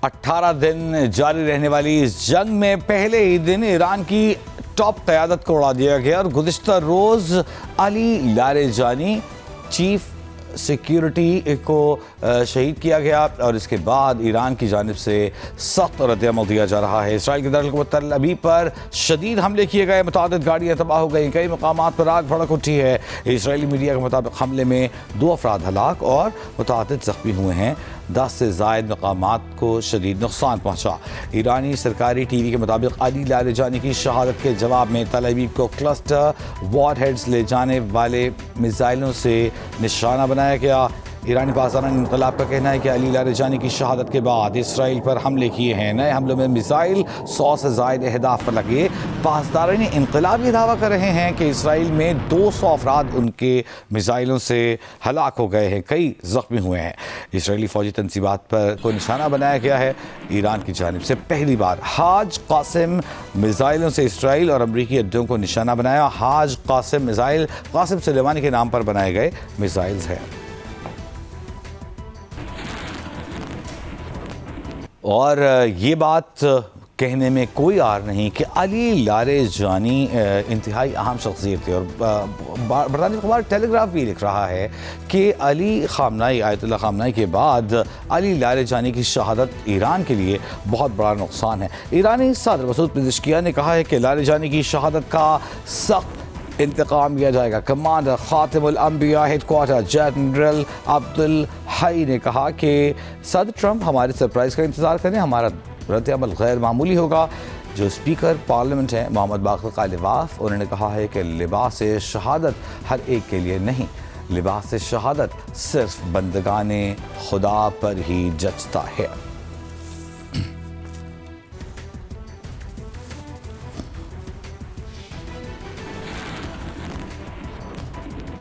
18 दिन जारी रहने वाली इस जंग में पहले ही दिन ईरान की टॉप क़यादत को उड़ा दिया गया और गुज़िश्ता रोज़ अली लारेजानी चीफ सिक्योरिटी को शहीद किया गया और इसके बाद ईरान की जानिब से सख्त रद्द-ए-अमल दिया जा रहा है। इसराइल के दारुल-क़ुव्वत तल अबीब पर शदीद हमले किए गए, मुतअद्दिद गाड़ियाँ तबाह हो गई, कई मकामात पर आग भड़क उठी है। इसराइली मीडिया के मुताबिक हमले में 2 अफराद हलाक और मुतअद्दिद ज़ख्मी हुए हैं। 10 से ज़ायद मकामात को शदीद नुकसान पहुँचा। ईरानी सरकारी टीवी के मुताबिक अली लारेजानी की शहादत के जवाब में तल अबीब को क्लस्टर वॉरहेड्स ले जाने वाले मिसाइलों से निशाना बनाया गया। ईरानी पासदारान इनकलाब का कहना है कि अली लारेजानी की शहादत के बाद इसराइल पर हमले किए हैं। नए हमलों में मिसाइल 100 से ज़ायद अहदाफ पर लगे। पासदारान इनकलाब ये दावा कर रहे हैं कि इसराइल में 200 अफराद उनके मिसाइलों से हलाक हो गए हैं, कई ज़ख्मी हुए हैं। इसराइली फ़ौजी तनसीबात पर को निशाना बनाया गया है। ईरान की जानिब से पहली बार हाज कासिम मिसाइलों से इसराइल और अमरीकी अड्डों को निशाना बनाया। हाज कासिम मिसाइल कासिम सुलेमानी के नाम पर बनाए गए मिसाइल्स हैं। और ये बात कहने में कोई आर नहीं कि अली लारेजानी इंतहाई अहम शख्सियत थे और बरतानी अखबार टेलीग्राफ भी लिख रहा है कि अली ख़ामनाई आयतुल्लाह ख़ामनाई के बाद अली लारेजानी की शहादत ईरान के लिए बहुत बड़ा नुकसान है। ईरानी सदर मसूद पेज़ेश्कियान ने कहा है कि लारेजानी की शहादत का सख्त इंतकाम लिया जाएगा। कमांडर ख़ातिमुल अंबिया हेडक्वार्टर जनरल अब्दुल हई ने कहा कि सदर ट्रंप हमारे सरप्राइज़ का इंतज़ार करें, हमारा रद्द-ए-अमल गैर मामूली होगा। जो स्पीकर पार्लियामेंट हैं मोहम्मद बाक़र कालिवाफ, उन्होंने कहा है कि लिबास शहादत हर एक के लिए नहीं, लिबास शहादत सिर्फ बंदगाने खुदा पर ही जचता है।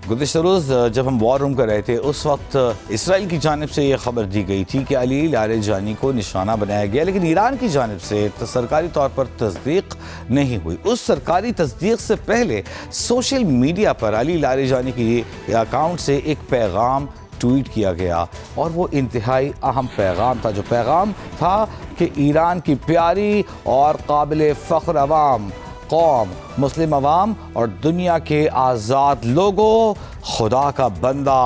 गुज़िश्ता रोज़ जब हम वॉर रूम कर रहे थे उस वक्त इसराइल की जानिब से ये खबर दी गई थी कि अली लारेजानी को निशाना बनाया गया, लेकिन ईरान की जानिब से सरकारी तौर पर तस्दीक नहीं हुई। उस सरकारी तस्दीक से पहले सोशल मीडिया पर अली लारेजानी की अकाउंट से एक पैगाम ट्वीट किया गया और वो इंतहाई अहम पैगाम था। जो पैगाम था कि ईरान की प्यारी और काबिल फ़ख्र अवाम, कौम, मुस्लिम अवाम और दुनिया के आज़ाद लोगों, खुदा का बंदा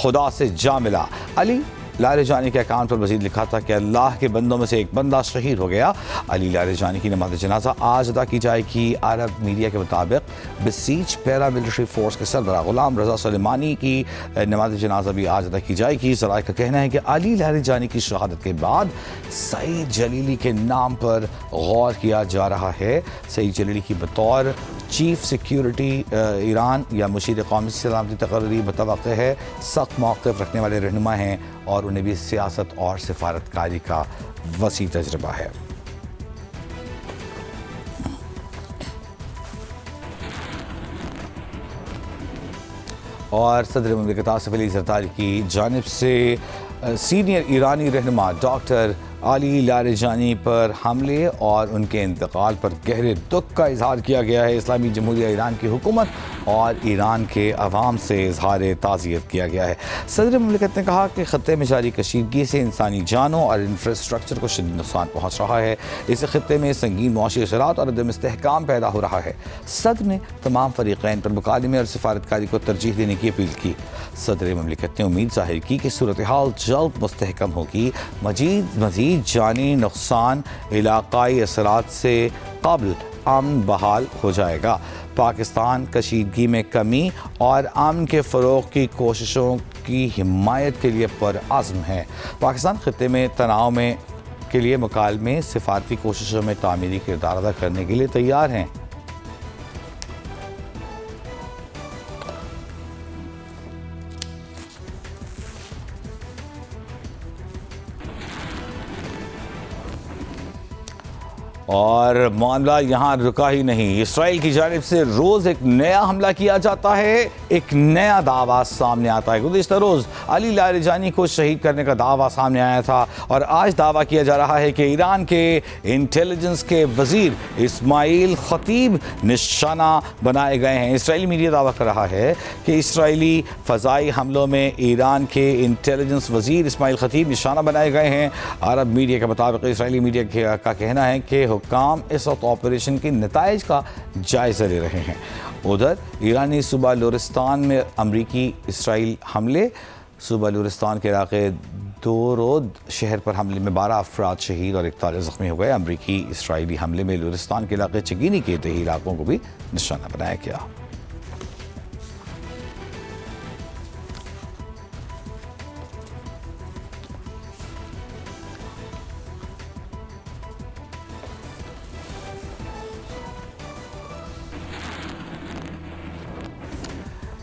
खुदा से जा मिला। अली लारेजानी के अकाउंट पर मज़ीद लिखा था कि अल्लाह के बंदों में से एक बंदा शहीद हो गया। अली लारेजानी की नमाज़ जनाजा आज अदा की जाएगी। अरब मीडिया के मुताबिक बसीज पैरा मिलिट्री फोर्स के सरबराह गुलाम रज़ा सुलेमानी की नमाज़ जनाजा भी आज अदा की जाएगी। ज़राए का कहना है कि अली लारेजानी की शहादत के बाद सईद जलीली के नाम पर गौर किया जा रहा है। सईद जलीली की बतौर चीफ सिक्योरिटी ईरान या मुशीर कौमी सलामती तकर्री मुतवक्किल है। सख्त मौक़िफ़ रखने वाले रहनुमा हैं और उन्हें भी सियासत और सिफारतकारी का वसी तजर्बा है। और सदर मुमलिकत आसिफ अली ज़रदारी की जानिब से सीनियर ईरानी रहनुमा डॉक्टर अली लारेजानी पर हमले और उनके इंतकाल पर गहरे दुख का इजहार किया गया है। इस्लामी जमहूरिया ईरान की हुकूमत और ईरान के अवाम से इजहार ताज़ियत किया गया है। सदर मुमलिकत ने कहा कि ख़त्ते में जारी कशीदगी से इंसानी जानों और इंफ्रास्ट्रक्चर को शदीद नुकसान पहुँच रहा है। इस ख़त्ते में संगीन मुआशी असरात और अदम इस्तेहकाम पैदा हो रहा है। सदर ने तमाम फ़रीक़ैन पर मुकालमे और सिफारतकारी को तरजीह देने की अपील की। सदर मुमलिकत ने उम्मीद ज़ाहिर की कि सूरत हाल जल्द मुस्तहकम होगी। मज़ीद जानी नुकसान इलाक़ाई असरात से कब्ल अमन बहाल हो जाएगा। पाकिस्तान कशीदगी में कमी और अमन के फ़रोग़ की कोशिशों की हिमायत के लिए पुरअज़्म है। पाकिस्तान ख़त्ते में तनाव में के लिए मुकालमे सिफारती कोशिशों में तामीरी किरदार अदा करने के लिए तैयार हैं। और मामला यहाँ रुका ही नहीं, इसराइल की जानिब से रोज़ एक नया हमला किया जाता है, एक नया दावा सामने आता है। गुज़िश्ता रोज़ अली लारेजानी को शहीद करने का दावा सामने आया था और आज दावा किया जा रहा है कि ईरान के इंटेलिजेंस के वज़ीर इस्माइल खतीब निशाना बनाए गए हैं। इसराइली मीडिया दावा कर रहा है कि इसराइली फ़ज़ाई हमलों में ईरान के इंटेलिजेंस वज़ीर इस्माइल खतीब निशाना बनाए गए हैं। अरब मीडिया के मुताबिक इसराइली मीडिया का कहना है कि हुक्काम इस वक्त ऑपरेशन के नताइज का जायज़ा ले रहे हैं। उधर ईरानी सूबा लुरिस्तान में अमरीकी इसराइल हमले, सूबा लुरिस्तान के इलाके दोरोद शहर पर हमले में 12 अफराद शहीद और 41 ज़ख्मी हो गए। अमरीकी इसराइली हमले में लुरिस्तान के इलाके चगीनी के दही इलाकों को भी निशाना बनाया गया।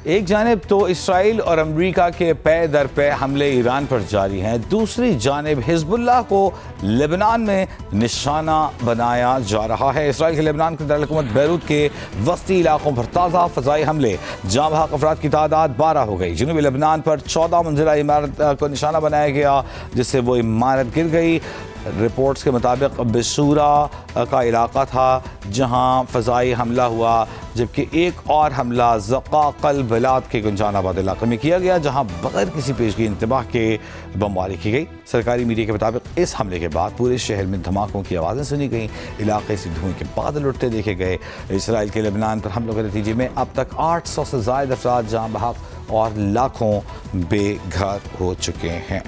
एक जानिब तो इसराइल और अमरीका के पे दर पे हमले ईरान पर जारी हैं, दूसरी जानिब हिजबुल्लाह को लेबनान में निशाना बनाया जा रहा है। इसराइल के लेबनान के दारकूमत बैरूत के वस्ती इलाकों पर ताज़ा फ़ज़ाई हमले, जाँ बहक अफराद की तादाद 12 हो गई। जनूबी लेबनान पर 14 मंजिला इमारत को निशाना बनाया गया, जिससे वो इमारत गिर गई। रिपोर्ट्स के मुताबिक बेसूरा का इलाका था जहां फ़ज़ाई हमला हुआ, जबकि एक और हमला ज़क़ाक़ल बिलाद के गुंजानाबाद इलाके में किया गया, जहां बगैर किसी पेशगी इंतबाह के बमबारी की गई। सरकारी मीडिया के मुताबिक इस हमले के बाद पूरे शहर में धमाकों की आवाज़ें सुनी गईं, इलाके से धुएं के बादल उठते देखे गए। इसराइल के लेबनान पर हमलों के नतीजे में अब तक 800 से ज़ायद अफराद जाँ बहक और लाखों बेघर हो चुके हैं।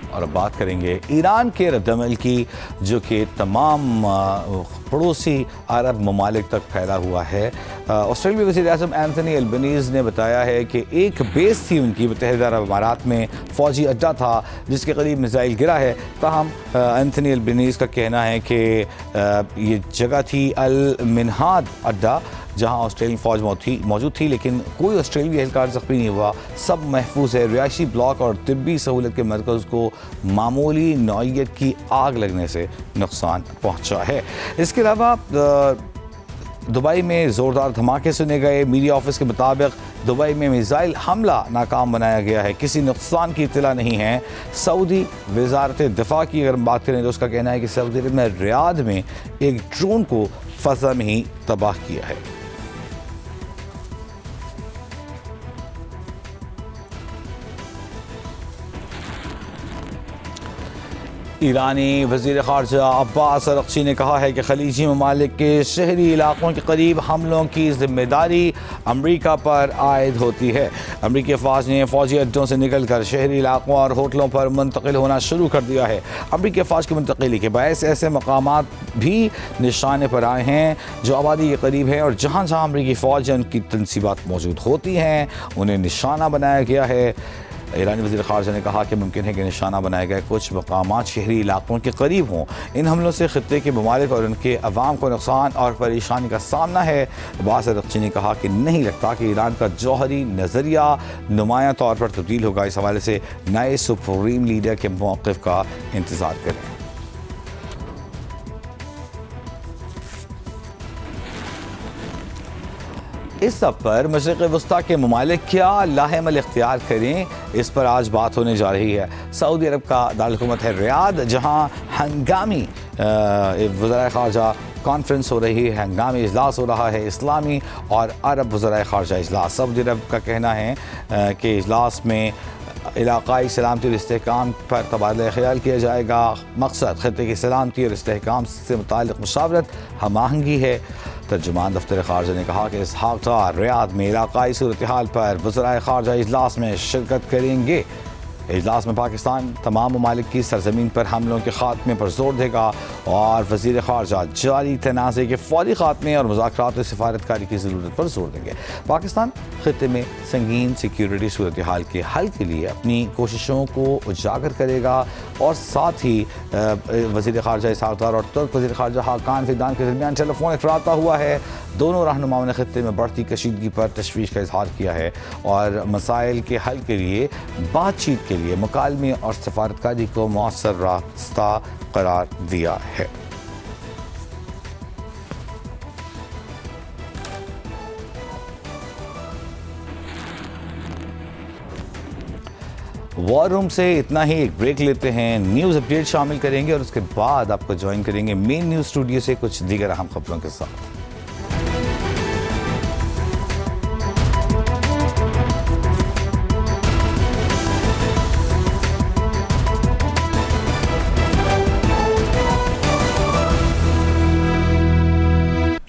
और अब बात करेंगे ईरान के रद्दमल की, जो कि तमाम पड़ोसी अरब ममालिक तक फैला हुआ है। ऑस्ट्रेलियाई वज़ीर आज़म एंथनी अल्बनीज़ ने बताया है कि एक बेस थी उनकी मुत्तहिदा अरब अमारात में, फ़ौजी अड्डा था जिसके करीब मिसाइल गिरा है। ताहम एंथनी अल्बनीज़ का कहना है कि ये जगह थी अल मिनहाद अड्डा, जहां ऑस्ट्रेलियन फ़ौज मौजूद थी, लेकिन कोई ऑस्ट्रेलियाई एहलकार ज़ख्मी नहीं हुआ, सब महफूज है। रिहायशी ब्लॉक और तिब्बी सहूलत के मरकज़ को मामूली नौइयत की आग लगने से नुकसान पहुंचा है। इसके अलावा दुबई में ज़ोरदार धमाके सुने गए। मीडिया ऑफिस के मुताबिक दुबई में मिसाइल हमला नाकाम बनाया गया है, किसी नुकसान की इत्तला नहीं है। सऊदी वज़ारत दिफा की अगर हम बात करें तो उसका कहना है कि सऊदी अरब ने रियाद में एक ड्रोन को फ़ज़ा में ही तबाह किया है। ईरानी वज़ीर ख़ारजा अब्बास अरग़ची ने कहा है कि खलीजी ममालिक के शहरी इलाकों के करीब हमलों की ज़िम्मेदारी अमरीका पर आयद होती है। अमरीकी अफ़वाज ने फ़ौजी अड्डों से निकल कर शहरी इलाकों और होटलों पर मुंतकिल होना शुरू कर दिया है। अमरीकी अफ़वाज की मुंतकिली के बायस ऐसे मकामात भी निशाने पर आए हैं जो आबादी के करीब हैं, और जहाँ जहाँ अमरीकी फ़ौज या उनकी तनसीबात मौजूद होती हैं उन्हें निशाना बनाया गया है। ईरानी वज़ीर ख़ारजा ने कहा कि मुमकिन है कि निशाना बनाए गए कुछ मकामात शहरी इलाकों के करीब हों। इन हमलों से ख़ित्ते के ममालिक और उनके अवाम को नुकसान और परेशानी का सामना है। अब्बास अरग़ची ने कहा कि नहीं लगता कि ईरान का जौहरी नज़रिया नुमायाँ तौर पर तब्दील होगा। इस हवाले से नए सुप्रीम लीडर के मौक़िफ़ का इंतज़ार करें। इस सब पर मशरिक़ वस्ता के ममालिक क्या लाहेमल इख्तियार करें, इस पर आज बात होने जा रही है। सऊदी अरब का दारकूमत है रियाद, जहाँ हंगामी वज़राए ख़ारजा कॉन्फ्रेंस हो रही है, हंगामी इजलास हो रहा है, इस्लामी और अरब वज़राए ख़ारजा इजलास। सऊदी अरब का कहना है कि इजलास में इलाक़ाई सलामती और इस्तेहकाम पर तबादला ख्याल किया जाएगा। मकसद खित्ते की सलामती और इस्तेहकाम से मुताल्लिक़ मुशावरत हम आहंगी है। तर्जुमान दफ्तर ख़ारजा ने कहा कि इसहाक़ डार रियाद में इलाक़ाई सूरत हाल पर वज़राए ख़ारजा इजलास में शिरकत करेंगे। इजलास में पाकिस्तान तमाम ममालिक की सरजमीन पर हमलों के खात्मे पर जोर देगा और वज़ीर ख़ारजा जारी तनाज़े के फौरी खात्मे और मुज़ाकरात और सिफारतकारी की ज़रूरत पर जोर देंगे। पाकिस्तान ख़ित्ते में संगीन सिक्योरिटी सूरत हाल के हल के लिए अपनी कोशिशों को उजागर करेगा और साथ ही वज़ीर ख़ारजा इसहाक़ डार और तुर्क वज़ीर ख़ारजा हाकान फ़िदान के दरमियान टेलीफोनिक रब्ता हुआ है। दोनों रहनुमाओं ने ख़ित्ते में बढ़ती कशीदगी पर तशवीश का इजहार किया है और मसाइल के हल के लिए बातचीत के लिए मुकालमे और सफारतकारी को मौसर रास्ता करार दिया है। वॉर रूम से इतना ही, एक ब्रेक लेते हैं, न्यूज़ अपडेट शामिल करेंगे और उसके बाद आपको ज्वाइन करेंगे मेन न्यूज़ स्टूडियो से कुछ दीगर अहम खबरों के साथ।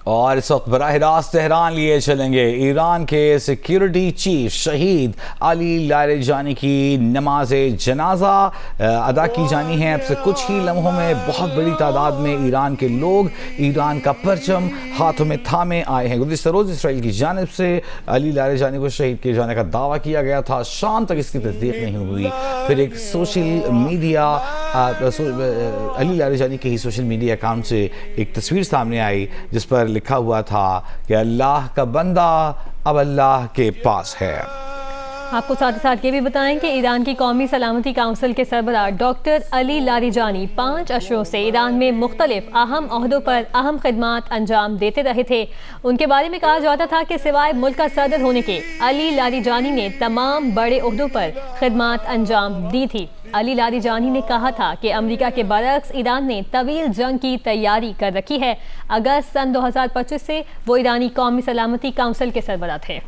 और इस वक्त बराह रास्त तेहरान लिए चलेंगे। ईरान के सिक्योरिटी चीफ शहीद अली लारेजानी की नमाज जनाजा अदा की जानी है। अब से कुछ ही लम्हों में बहुत बड़ी तादाद में ईरान के लोग ईरान का परचम हाथों में थामे आए हैं। गुज़िश्ता रोज़ इसराइल की जानिब से अली लारेजानी को शहीद किए जाने का दावा किया गया था। शाम तक इसकी तस्दीक नहीं हुई। फिर एक सोशल मीडिया अली लारेजानी के ही सोशल मीडिया अकाउंट से एक तस्वीर सामने आई जिस पर लिखा हुआ था कि अल्लाह का बंदा अब अल्लाह के पास है। आपको साथ ही साथ ये भी बताएं कि ईरान की कौमी सलामती काउंसिल के सरबराह डॉक्टर अली लारिजानी 5 अशरों से ईरान में मुख्तलिफ अहम ओहदों पर अहम खिदमात अंजाम देते रहे थे। उनके बारे में कहा जाता था कि सिवाय मुल्क का सदर होने के अली लारिजानी ने तमाम बड़े ओहदों पर खिदमात अंजाम दी थी। अली लारिजानी ने कहा था कि अमेरिका के बरक्स ईरान ने तवील जंग की तैयारी कर रखी है। अगस्त सन 2025 से वो ईरानी कौमी सलामती काउंसिल के सरबराह थे।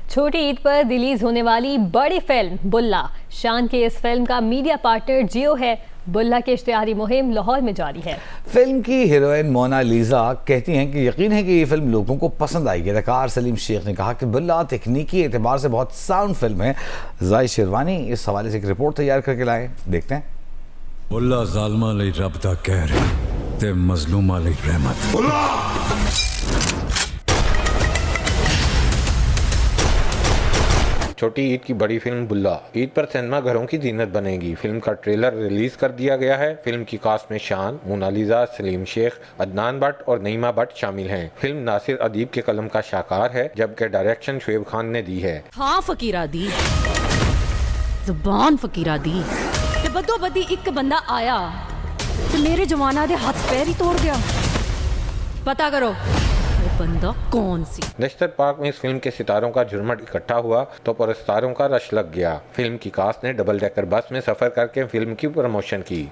छोटी ईद पर रिलीज होने वाली बड़ी फिल्म बुल्ला शान के इस फिल्म का मीडिया पार्टनर जियो है। बुल्ला की इश्तिहारी मुहिम लाहौर में जारी है। फिल्म की हीरोइन मोनालिसा कहती हैं कि यकीन है कि ये फिल्म लोगों को पसंद आएगी। अदाकार सलीम शेख ने कहा कि बुल्ला तकनीकी एतबार से बहुत साउंड फिल्म है। जाहिद शेरवानी इस हवाले से एक रिपोर्ट तैयार करके लाए, देखते हैं। बुल्ला जालमा लई रब दा कहर ते मजलूमा लई रहमत। छोटी ईद की बड़ी फिल्म बुल्ला ईद पर सिनेमा घरों की जीनत बनेगी। फिल्म का ट्रेलर रिलीज कर दिया गया है। फिल्म की कास्ट में शान, मोनालिसा, सलीम शेख, अदनान भट्ट और नईमा भट्ट शामिल हैं। फिल्म नासिर अदीब के कलम का शाहकार है जबकि डायरेक्शन शुएब खान ने दी है। हाँ फकीरा दी जुबान फकीरा दी ते बदो बदी एक बंदा आया ते मेरे जवाना दे हाथ पैर ही तोड़ गया। पता करो बंदा कौन सी। नश्तर पार्क में इस फिल्म के सितारों का झुरमट इकट्ठा हुआ तो पुरस्कारों का रश लग गया। फिल्म की कास्ट ने डबल डेकर बस में सफर करके फिल्म की प्रमोशन की।